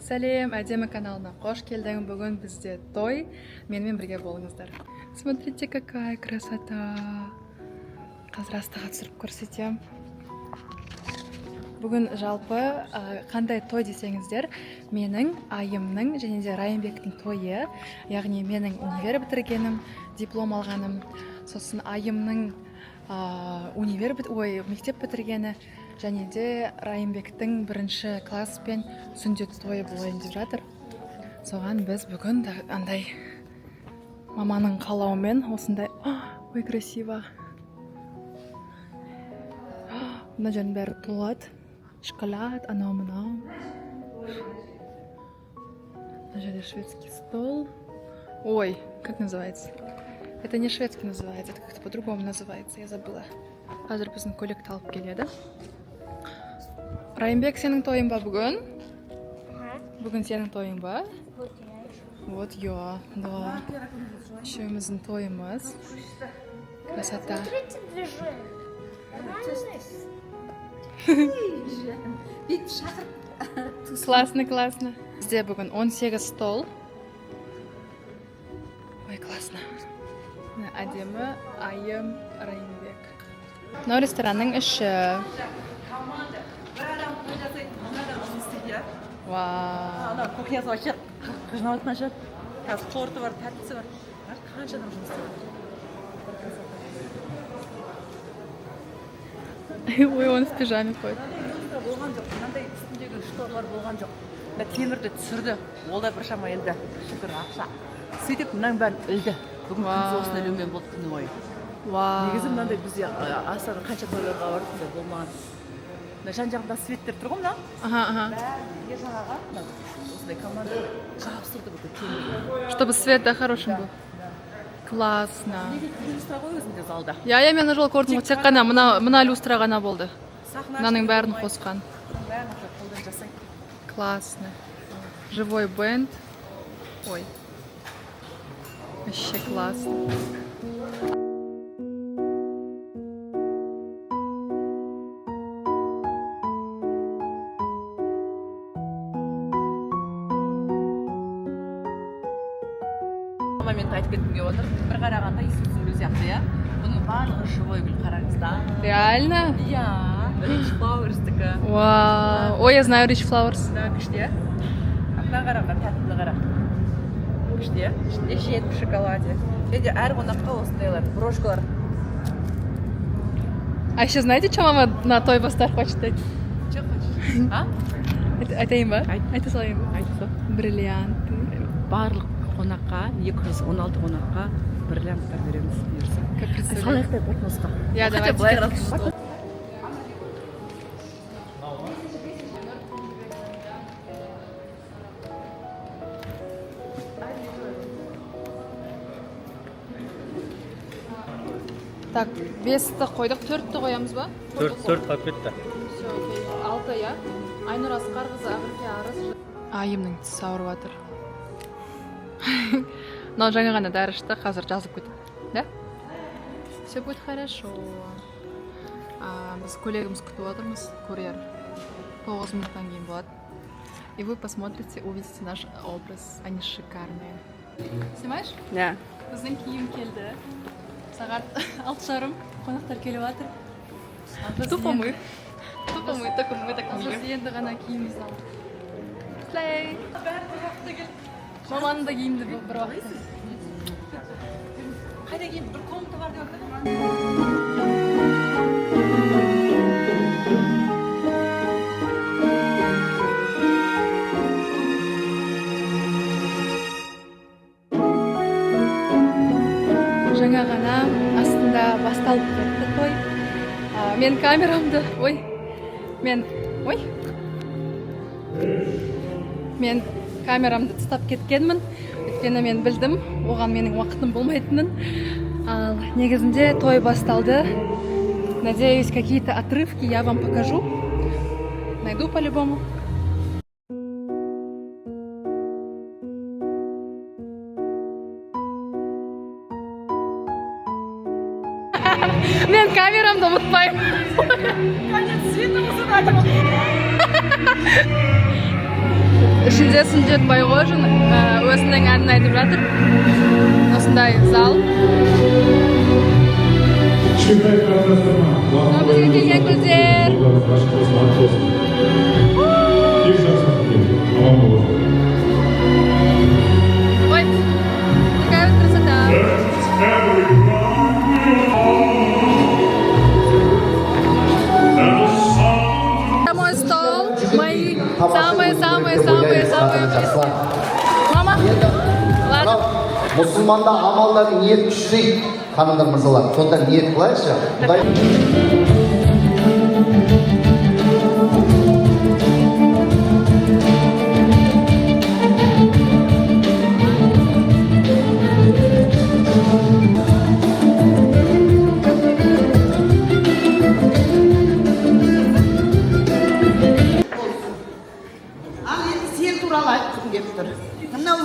Сәлем, әдемі каналына қош келдің. Бүгін бізде той. Менімен бірге болыңыздар. Смотрите, какая красота. Қазір астыға түсіріп көрсетем. Бүгін жалпы қандай той десеңіздер, менің айымның және де Райымбектің тойы. Яғни менің универ бітіргенім, диплом алғаным, сосын айымның мектеп бітіргені, және де Райымбектің бірінші класс пен сүндет тойы болайын деп жатыр. Соған біз бүгін андай маманың қалауымен осындай, ой, красиво. Мына жердің бәрі толады. Шоколад, анау-мынау. Мына жерде шведский стол. Ой, как называется? Это не шведский называется, это как-то по-другому называется, я забыла. Қазір біздің көйлекті алып келеді. Райымбек, сенің тойың ба бүгін? Бүгін сенің тойың ба? Вот, да. Үшеуміздің тойымыз. Красота. Классно. Бізде бүгін 18 стол. Ой, классно. Әдемі айым Райымбек. Мынау ресторанның іші. Вау. Кухнясы вообще жиналатын ашады. Қазір торты бар, тәттісі бар. Қанша адам жұмыс істейді? Ой, он в пижаме ходит. Болған жоқ, мынандай үстіндегі шторлар болған жоқ. Темірді түсірді, ол да біршама елді. Шүкір, ақша. Сөйтіп, мынаның бәрін ілді. Бүгін күнді осыны ілумен болды күні бойы. Негізі мынандай бізде астаны қанша тойларға бардық та болмаған. Жан жағында светтер тұр ғой мына? Бәрі жағаға осындай команда жабыстырды бүкіл темір. Чтобы свет хорошим был. Классно. Неге люстра ғой өзінде залда? Я мен жол көрдім, тек қана мына люстра ғана болды. Мынаның бәрін қосқан. Бәрін қолдан жасайды. Классно. Живой бенд. Ой. Вообще классно. Момент айтып кеткім келіп отыр. Бір қарағанда Иисус гүл сияқты, иә? Бұның барлығы живой гүл, қараңыздар. Реально? Иә, Rich Flowers-дікі. Вау. Ой, я знаю Rich Flowers. Күшті, иә? Мына қараңдар, тәттілі қара. Күшті, иә? Ішінде жет, шоколаде. Және әр қонаққа осындайлар, брошкалар. А еще знаете, что мама на той бастар хочет дать? Что хочешь? А? Айтайын ба? Айт. Айта салайын ба? Айтса. Бриллианты. Барлық қонаққа, 216 қонаққа бриллианттар береміз бұйырса. Как представляешь? Салайық та потмосқа. Я давайте. Так, 5-ті қойдық, 4-ті қоямыз ба? 4 қалып кетті. Все, окей. 6, я. Айнұр Асқарқызы, Ақырке Арыс. Айымның тісі ауырып жатыр. Но жаңа ғана дәрі ішті, қазір жазып кетті. Да? Все будет хорошо. Біз коллегамыз күтіп отырмыз, курьер. 9 минуттан кейін болады. И вы посмотрите, увидите наш образ. Они шикарные. Снимаешь? Да. Біздің киім келді. Сағат 6:30 қонақтар келіп жатыр. Тупо мы. Только мы так біз енді ғана киімімізді алдық. Слей! Маманың да киімді бір уақытта. Қайда кейін бір комната бар деп отыр. Жаңа ғана астында басталып кетті той. Мен камерамды, мен камерамды тастап кеткенмін. Өйткені мен білдім, оған менің уақытым болмайтынын. Ал негізінде той басталды. Надеюсь, какие-то отрывки я вам покажу. Найду по-любому. Мен камерамды ұмытпаймын. Конец света, ішіндесін жетпей қойжын өзінің әнін айтып жатыр. Осындай зал. Бізге келген гүлдер. Ой, какая вот красота. Мой стол, мои самые близкие. Мама, ладно. Мұсылманда амалдардың ниет күшті ханымдар мырзалар. Сонда ниет қылайықшы. Ал енді сен туралы айтқым келіп тұр. Мынау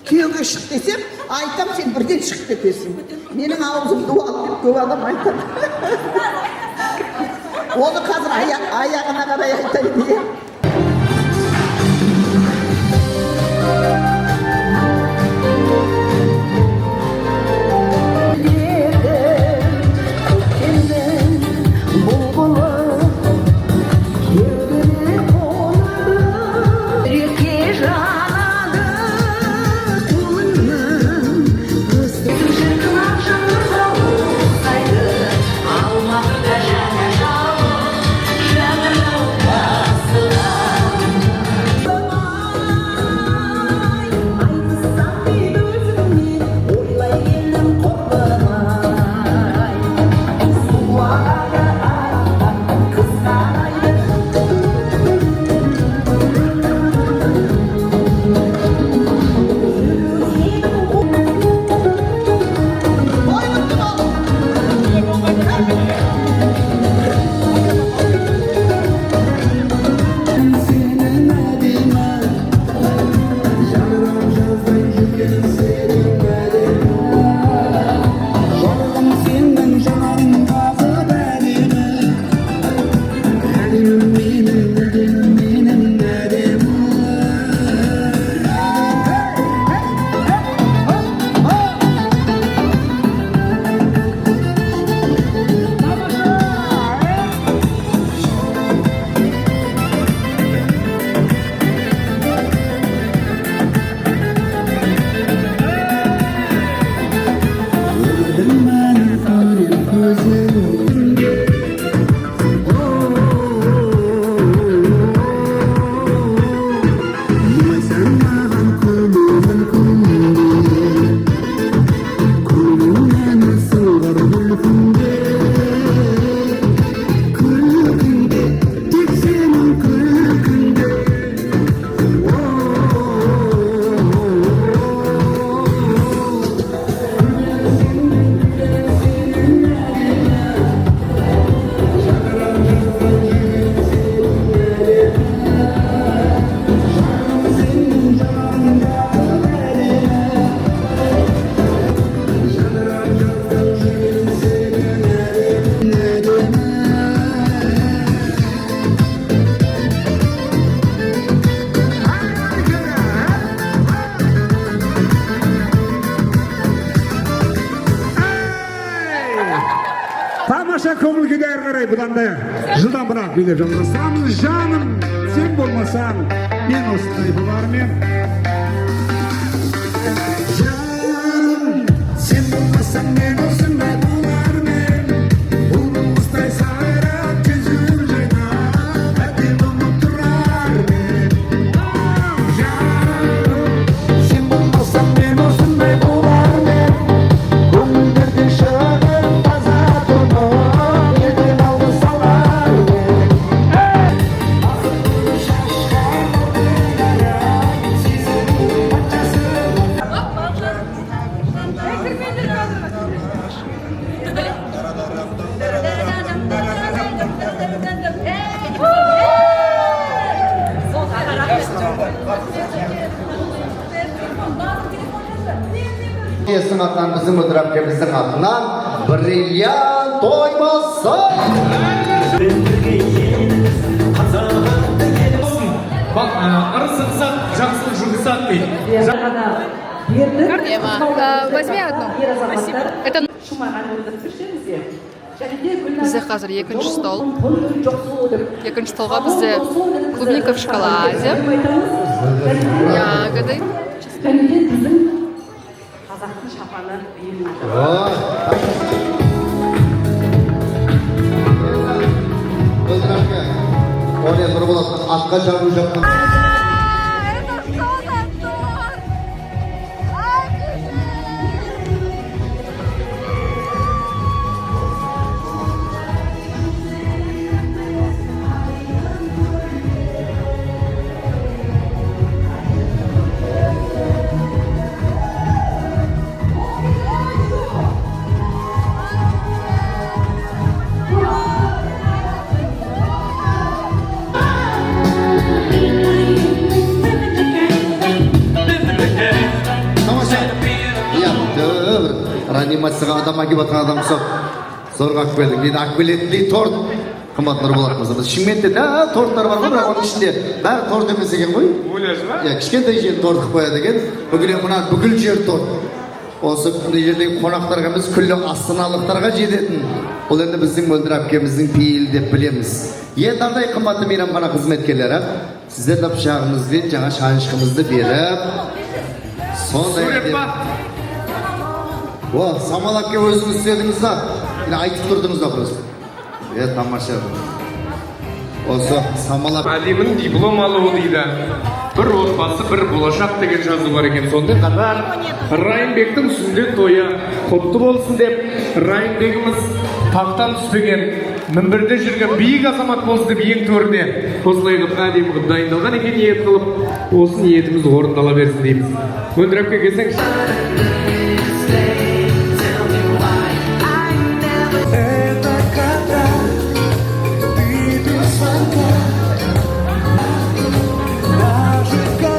күйеуге шық десем, айтам сен бірден шық кетесің. Менің аузым дуалы деп көп адам айтады. Оны қазір аяғына қарай айтайын иә. Тамаша көңіл күйді әрі қарай бұдан да жылдан бірақ билеп жалғастырамыз. Жаным, сен болмасаң, мен осындай болармын. Жаным, сен болмасаң, мен осындай болармын. Ұлыстай сайрап, жүзім жайнап, әдем ұмыт тұрармын. Жаным, сен болмасаң, мен осындай болармын. Көңілдерде шығып таза тұрмын, елден алғы салармын. Есің атынан біздің өтірапке біздің атынан бриллиант тоймаса. Bak ырсықсақ жақсылық жұмсақ дейді. Возьми одну. Это бізде қазір екінші стол. Екінші столға бізде клубника в шоколаде, ягоды. Қазақтың шапаны елу. Oraya bir bulat atqa жағу жатқан. Реанимацияға адам әкеп жатқан адам ұқсап зорға алып келдік. Енді аквилеттей торт қымбат Нұрболат мырза. Біз Шымкентте торттар бар ғой, бірақ оның ішінде бәрі торт емес екен ғой. Ойлайсыз ба? Иә, кішкентай жер торт қылып қояды екен. Бүкіл жер торт. Осы мына жердегі қонақтарға емес, күллі астаналықтарға жететін. Бұл енді біздің Мөлдір әпкеміздің пейілі деп білеміз. Енді андай қымбатты мейрамхана қызметкерлері сіздерді пышағымызбен жаңа шанышқымызды беріп, сондай О, Самал әпке өзіңіз істедіңіз да, айтып тұрдыңыз да просто. Тамаша. Осы Самал әпке. Әлемнің диплом алуы дейді. Бір отбасы, бір болашақ деген жазу бар екен. Сондай қатар Райымбектің сүндет тойы құтты болсын деп, Райымбегіміз тақтан түспеген, мінбірде жүрген биік азамат болсын деп ең төріне осылай қылып әдемі қылып дайындалған екен, ниет қылып, осы ниетіміз орындала берсін дейміз. Мөлдір әпке келсеңіз.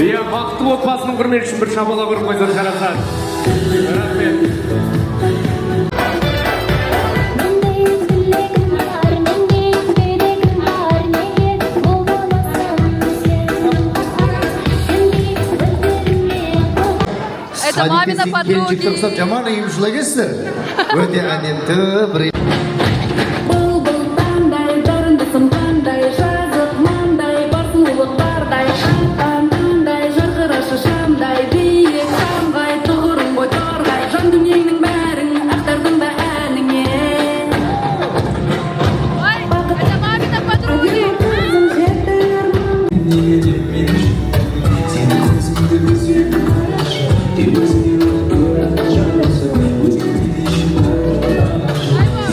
Иә, бақытты отбасының құрметі үшін бір шапалақ ұрып қойса жарасады. Рахмет. Это мамина подруги. Жаман үйім жылай кесіздер. Өте әдемті бір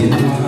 Sen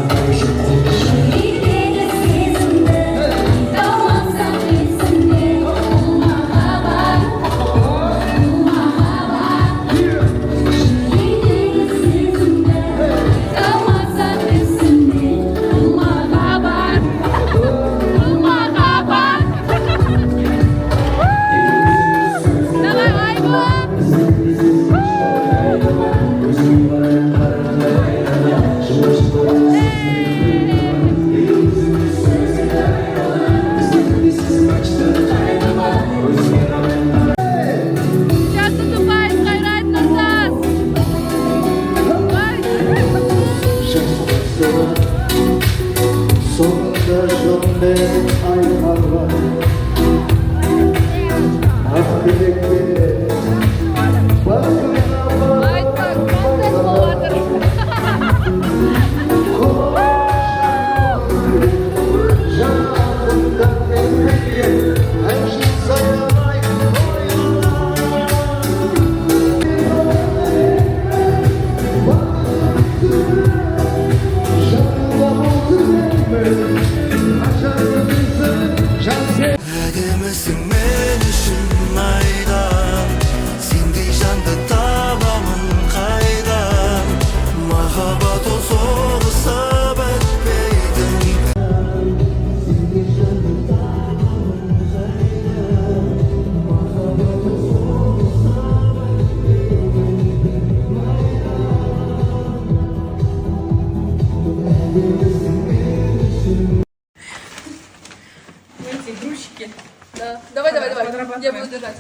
Я буду держать.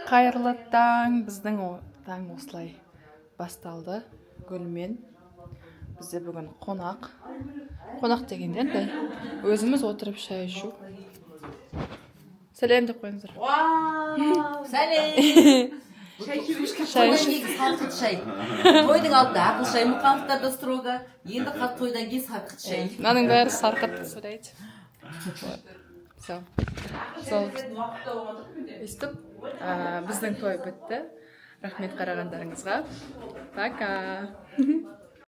Қайырлы таң, біздің таң осылай басталды гүлмен. Бізде бүгін қонақ дегенде енді өзіміз отырып шай ішу. Сәлем деп қойыңыздар. Сәлем. Шай ішу. Салқыт шай. Тойдың алдында ақыл шай мұқалықтарда строго. Енді тойдан кейін сарқыт шай. Мынаның бәрі сарқыт сөйлейді. Все. Сол өйстіп, біздің той бітті. Рахмет қарағандарыңызға. Пока.